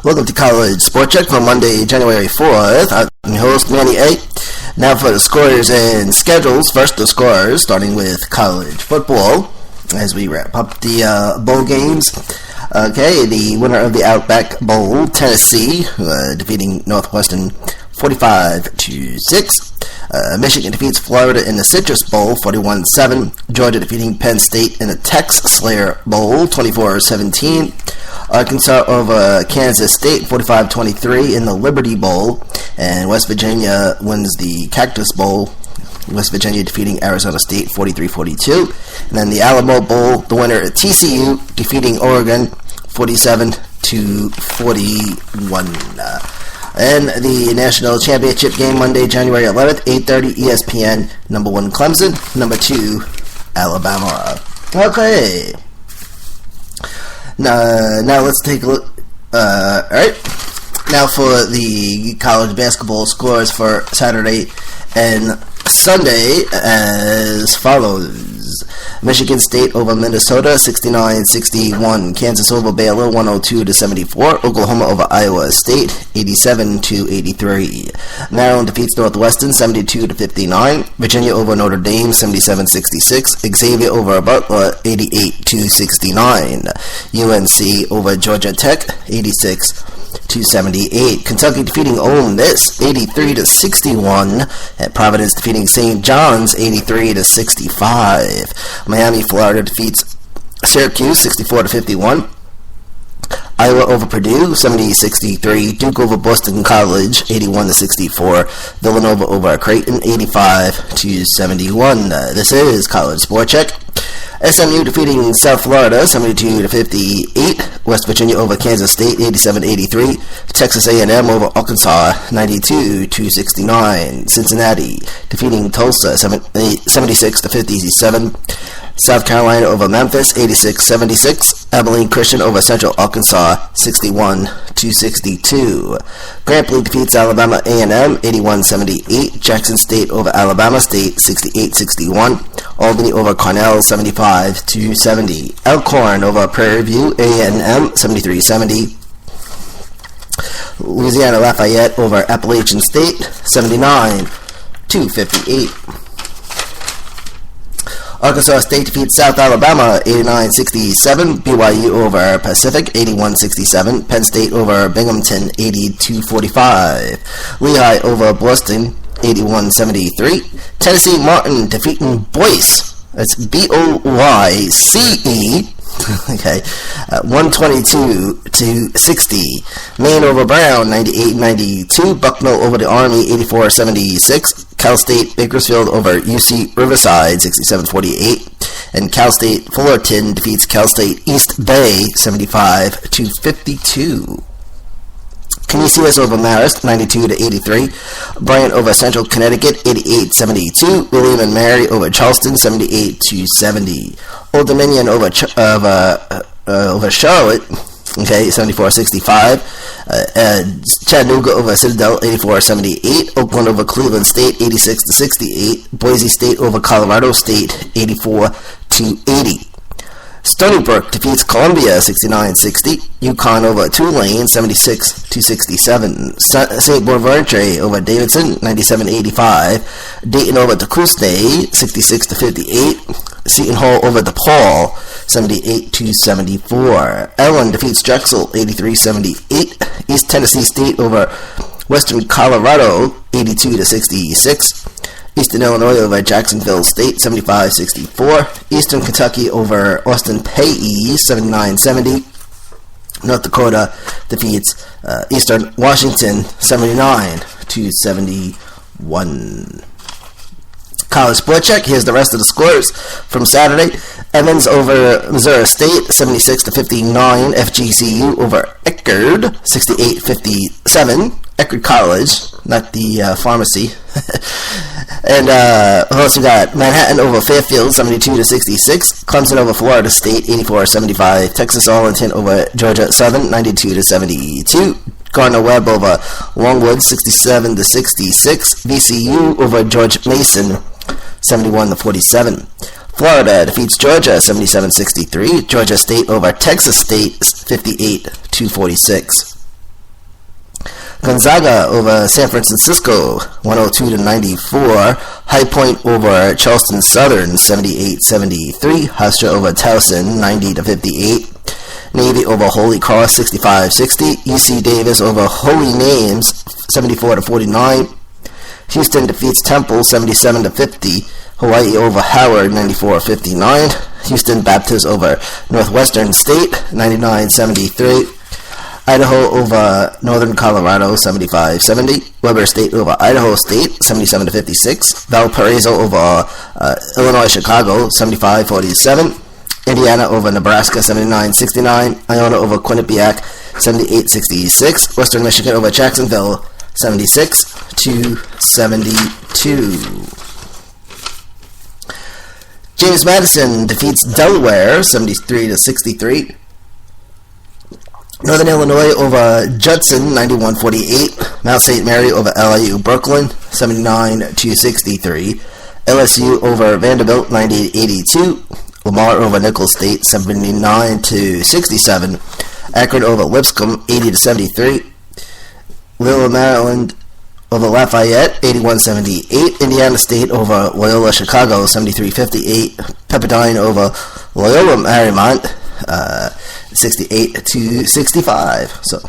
Welcome to College Sport Check for Monday, January 4th. I'm your host, Manny A. Now for the scores and schedules. First, the scores, starting with college football as we wrap up the bowl games. Okay, the winner of the Outback Bowl, Tennessee, defeating Northwestern 45-6. Michigan defeats Florida in the Citrus Bowl 41-7. Georgia defeating Penn State in the Tex Slayer Bowl 24-17. Arkansas over Kansas State 45-23 in the Liberty Bowl. And West Virginia wins the Cactus Bowl. West Virginia defeating Arizona State 43-42. And then the Alamo Bowl, the winner at TCU defeating Oregon 47-41. And the national championship game Monday, January 11th, 8:30 ESPN. Number 1 Clemson, number 2 Alabama. Okay. Now let's take a look. Alright. Now for the college basketball scores for Saturday and Sunday as follows. Michigan State over Minnesota 69-61. Kansas over Baylor 102-74. Oklahoma over Iowa State 87-83. Maryland defeats Northwestern 72-59. Virginia over Notre Dame 77-66. Xavier over Butler 88-69. UNC over Georgia Tech 86-78. Kentucky defeating Ole Miss 83-61. And Providence defeating St. John's 83-65. Miami, Florida defeats Syracuse 64-51. Iowa over Purdue 70-63. Duke over Boston College 81-64. Villanova over Creighton 85-71. This is College Sport Check. SMU defeating South Florida 72-58. West Virginia over Kansas State 87-83. Texas A&M over Arkansas 92-69. Cincinnati defeating Tulsa 76-57. South Carolina over Memphis 86-76. Abilene Christian over Central Arkansas 61-62. Grambling defeats Alabama A&M 81-78. Jackson State over Alabama State 68-61. Albany over Cornell 75-70. Elkhorn over Prairie View A&M 73-70. Louisiana Lafayette over Appalachian State 79-58. Arkansas State defeats South Alabama 89-67. BYU over Pacific 81-67. Penn State over Binghamton 82-45. Lehigh over Boston 81-73. Tennessee Martin defeating Boise. That's B-O-Y-C-E. Okay, 122-60. Maine over Brown 98-92. Bucknell over the Army 84-76. Cal State Bakersfield over UC Riverside 67-48. And Cal State Fullerton defeats Cal State East Bay 75-52. Canisius over Marist 92-83. Bryant over Central Connecticut 88-72. William and Mary over Charleston 78-70. Old Dominion over Charlotte, okay, 74-65. Chattanooga over Citadel 84-78. Oakland over Cleveland State 86-68. Boise State over Colorado State 84-80. Stony Brook defeats Columbia 69-60. UConn over Tulane 76-67. St. Bonaventure over Davidson 97-85. Dayton over Tecumseh 66-58. Seton Hall over DePaul 78-74. Ellen defeats Drexel 83-78. East Tennessee State over Western Colorado 82-66. Eastern Illinois over Jacksonville State 75-64. Eastern Kentucky over Austin Peay 79-70. North Dakota defeats Eastern Washington 79-71. College Sport Check. Here's the rest of the scores from Saturday. Evans over Missouri State 76-59. FGCU over Eckerd 68-57. Eckerd College, not the pharmacy. And we also got Manhattan over Fairfield 72-66. Clemson over Florida State 84-75. Texas Arlington over Georgia Southern 92-72. Gardner Webb over Longwood 67-66. VCU over George Mason 71-47. Florida defeats Georgia 77-63. Georgia State over Texas State 58-46. Gonzaga over San Francisco, 102-94. High Point over Charleston Southern, 78-73. Hofstra over Towson, 90-58. Navy over Holy Cross, 65-60. UC Davis over Holy Names, 74-49. Houston defeats Temple, 77-50. Hawaii over Howard, 94-59. Houston Baptist over Northwestern State, 99-73. Idaho over Northern Colorado, 75-70. Weber State over Idaho State, 77-56. Valparaiso over Illinois Chicago, 75-47. Indiana over Nebraska, 79-69. Iona over Quinnipiac, 78-66. Western Michigan over Jacksonville, 76-72. James Madison defeats Delaware, 73-63. Northern Illinois over Judson, 91-48. Mount St. Mary over LIU Brooklyn, 79-63. LSU over Vanderbilt, 98-82. Lamar over Nicholls State, 79-67. Akron over Lipscomb, 80-73. Loyola Maryland over Lafayette, 81-78. Indiana State over Loyola Chicago, 73-58. Pepperdine over Loyola Marymount, 68-65. So,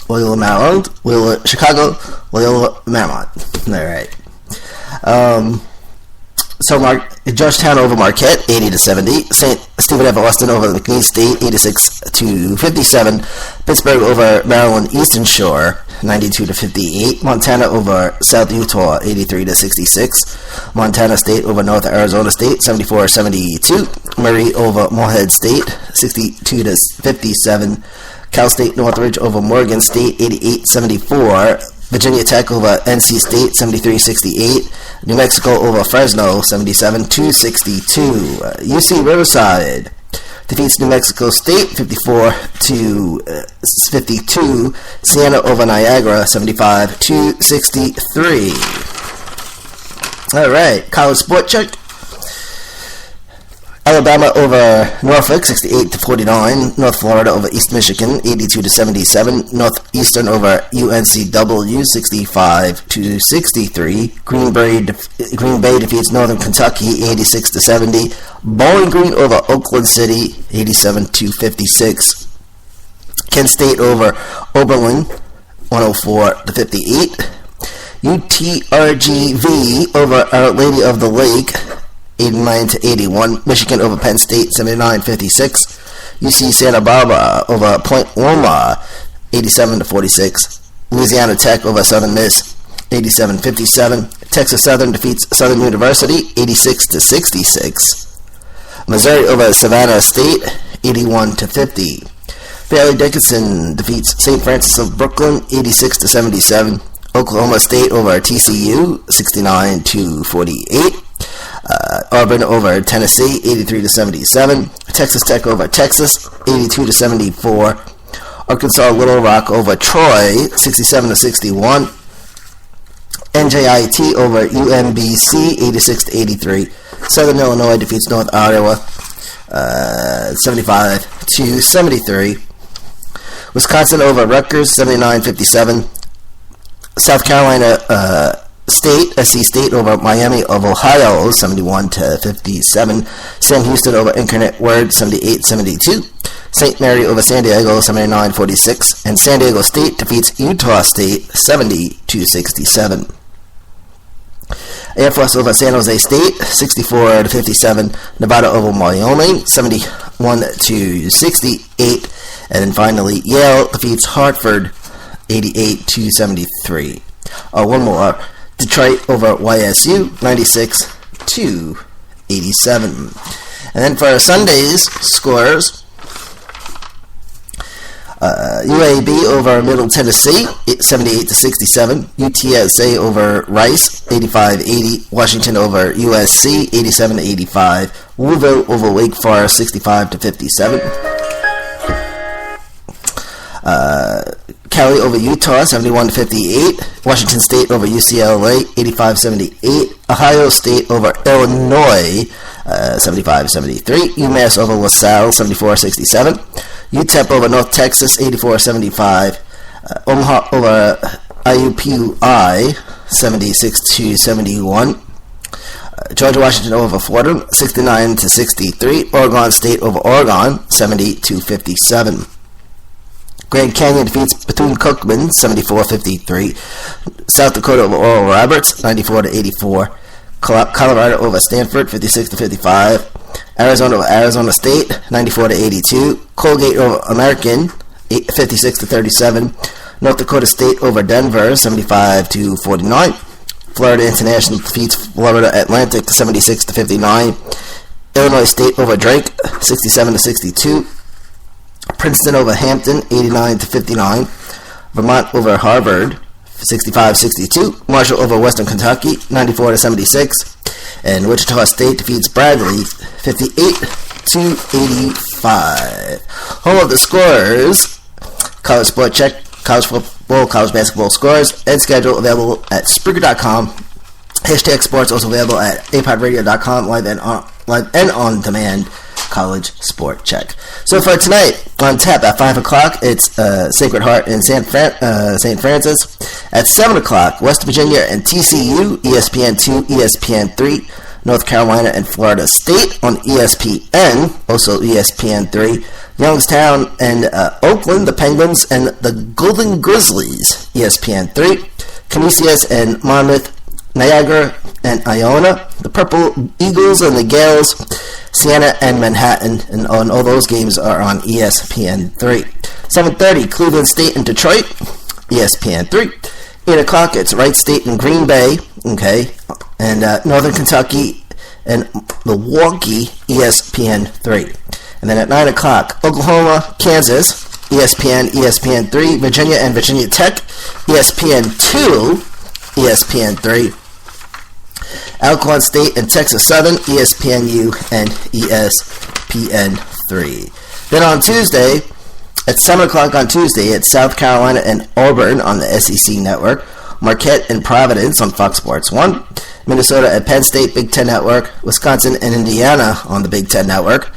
Loyola Maryland, Loyola Chicago, Loyola Marymount. All right. Georgetown over Marquette, 80-70. St. Stephen F. Austin over McNeese State, 86-57. Pittsburgh over Maryland Eastern Shore, 92-58. Montana over South Utah, 83-66. Montana State over North Arizona State, 74-72. Murray over Morehead State, 62-57. Cal State Northridge over Morgan State, 88-74. Virginia Tech over NC State, 73-68. New Mexico over Fresno, 77-62. UC Riverside defeats New Mexico State, 54-52. Siena over Niagara, 75-63. All right, college sport check. Alabama over Norfolk, 68-49. North Florida over East Michigan, 82-77. Northeastern over UNCW, 65-63. Green Bay defeats Northern Kentucky, 86-70. Bowling Green over Oakland City, 87-56. Kent State over Oberlin, 104-58. UTRGV over Our Lady of the Lake, 89-81. Michigan over Penn State, 79-56. UC Santa Barbara over Point Loma, 87-46. Louisiana Tech over Southern Miss, 87-57. Texas Southern defeats Southern University, 86-66. Missouri over Savannah State, 81-50. Fairleigh Dickinson defeats St. Francis of Brooklyn, 86-77. Oklahoma State over TCU, 69-48. Auburn over Tennessee, 83-77. Texas Tech over Texas, 82-74. Arkansas Little Rock over Troy, 67-61. NJIT over UMBC, 86-83. Southern Illinois defeats North Iowa, 75-73. Wisconsin over Rutgers, 79-57. South Carolina State, SC State over Miami of Ohio, 71-57. Sam Houston over Incarnate Word, 78-72. St. Mary over San Diego, 79-46. And San Diego State defeats Utah State, 70-67. Air Force over San Jose State, 64-57. Nevada over Wyoming, 71-68. And then finally, Yale defeats Hartford, 88-73. One more. Detroit over YSU, 96-87. And then for Sunday's scores, UAB over Middle Tennessee, 78-67. UTSA over Rice, 85-80. Washington over USC, 87-85. Louisville over Wake Forest, 65-57. Cali over Utah, 71-58. Washington State over UCLA, 85-78. Ohio State over Illinois, 75-73. UMass over LaSalle, 74-67. UTEP over North Texas, 84-75. Omaha over IUPUI 76-71. Georgia Washington over Fordham 69-63. Oregon State over Oregon 70-57. Grand Canyon defeats Bethune-Cookman 74-53. South Dakota over Oral Roberts 94-84. Colorado over Stanford 56-55. Arizona over Arizona State 94-82. Colgate over American 56-37. North Dakota State over Denver 75-49. Florida International defeats Florida Atlantic 76-59. Illinois State over Drake 67-62. Princeton over Hampton 89-59. Vermont over Harvard 65-62. Marshall over Western Kentucky 94-76. And Wichita State defeats Bradley 58-85. Home of the Scorers, College Sport Check, college football, college basketball scores and schedule available at Spreaker.com. Hashtag Sports also available at apodradio.com, live and on demand. College Sport Check. So for tonight, on tap at 5 o'clock, it's Sacred Heart in St. Francis. At 7 o'clock, West Virginia and TCU, ESPN 2, ESPN 3, North Carolina and Florida State on ESPN, also ESPN 3, Youngstown and Oakland, the Penguins and the Golden Grizzlies, ESPN 3, Canisius and Monmouth, Niagara and Iona, the Purple Eagles and the Gales, Siena and Manhattan, and all those games are on ESPN 3. 7:30, Cleveland State and Detroit, ESPN 3. 8 o'clock, it's Wright State and Green Bay, okay, and Northern Kentucky and Milwaukee, ESPN 3. And then at 9 o'clock, Oklahoma, Kansas, ESPN 3, Virginia and Virginia Tech, ESPN 2, ESPN 3. Alcorn State and Texas Southern, ESPNU and ESPN 3. Then on Tuesday, at 7 o'clock on Tuesday, it's South Carolina and Auburn on the SEC Network, Marquette and Providence on Fox Sports 1, Minnesota at Penn State, Big Ten Network, Wisconsin and Indiana on the Big Ten Network,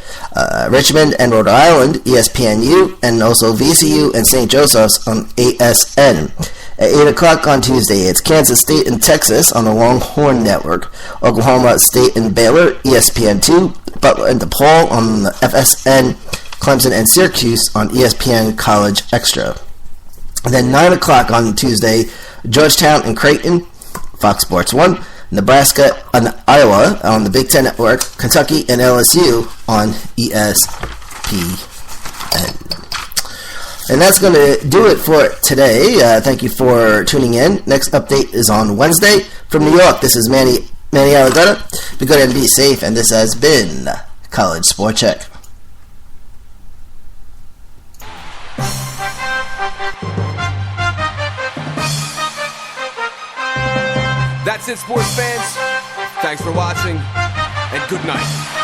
Richmond and Rhode Island, ESPNU, and also VCU and St. Joseph's on ASN. At 8 o'clock on Tuesday, it's Kansas State and Texas on the Longhorn Network, Oklahoma State and Baylor, ESPN 2, Butler and DePaul on the FSN, Clemson and Syracuse on ESPN College Extra. And then 9 o'clock on Tuesday, Georgetown and Creighton, Fox Sports 1, Nebraska and Iowa on the Big Ten Network, Kentucky and LSU on ESPN. And that's going to do it for today. Thank you for tuning in. Next update is on Wednesday. From New York, this is Manny Allegata. Be good and be safe, and this has been College Sport Check. That's it, sports fans. Thanks for watching, and good night.